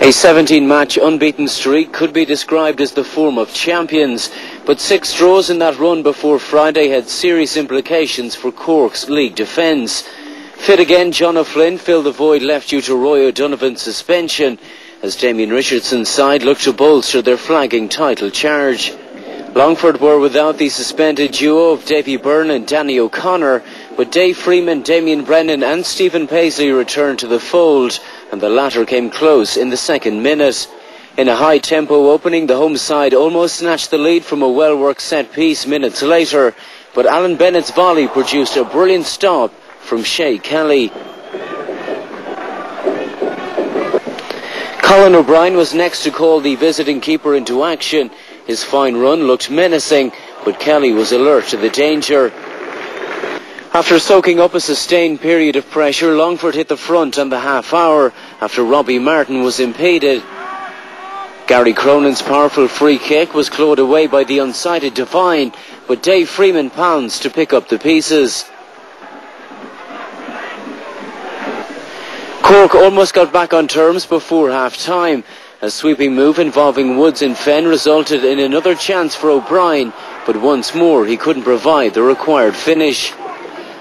A 17-match unbeaten streak could be described as the form of champions, but 6 draws in that run before Friday had serious implications for Cork's league defence. Fit again, John O'Flynn filled the void left due to Roy O'Donovan's suspension, as Damien Richardson's side looked to bolster their flagging title charge. Longford were without the suspended duo of Davy Byrne and Danny O'Connor, but Dave Freeman, Damien Brennan and Stephen Paisley returned to the fold, and the latter came close in the second minute. In a high-tempo opening, the home side almost snatched the lead from a well-worked set-piece minutes later, but Alan Bennett's volley produced a brilliant stop from Shea Kelly. Colin O'Brien was next to call the visiting keeper into action. His fine run looked menacing, but Kelly was alert to the danger. After soaking up a sustained period of pressure, Longford hit the front on the half-hour after Robbie Martin was impeded. Gary Cronin's powerful free kick was clawed away by the unsighted Devine, but Dave Freeman pounced to pick up the pieces. Cork almost got back on terms before half-time. A sweeping move involving Woods and Fenn resulted in another chance for O'Brien, but once more he couldn't provide the required finish.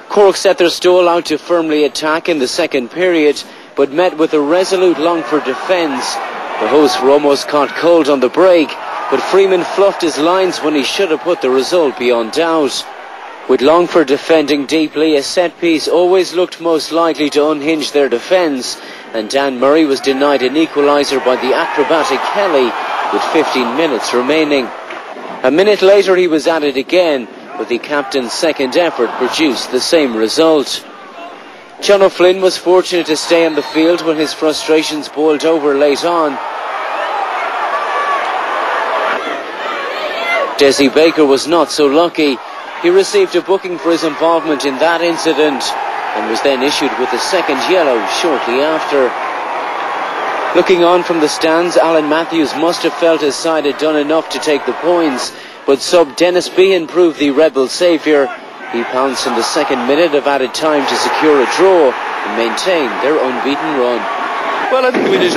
Cork set their stall out to firmly attack in the second period, but met with a resolute Longford defence. The hosts were almost caught cold on the break, but Freeman fluffed his lines when he should have put the result beyond doubt. With Longford defending deeply, a set-piece always looked most likely to unhinge their defence, and Dan Murray was denied an equaliser by the acrobatic Kelly with 15 minutes remaining. A minute later he was at it again, but the captain's second effort produced the same result. John O'Flynn was fortunate to stay on the field when his frustrations boiled over late on. Desi Baker was not so lucky. He received a booking for his involvement in that incident and was then issued with a second yellow shortly after. Looking on from the stands, Alan Matthews must have felt his side had done enough to take the points, but sub Dennis Behan proved the rebel saviour. He pounced in the second minute of added time to secure a draw and maintain their unbeaten run. Well, I think we deserve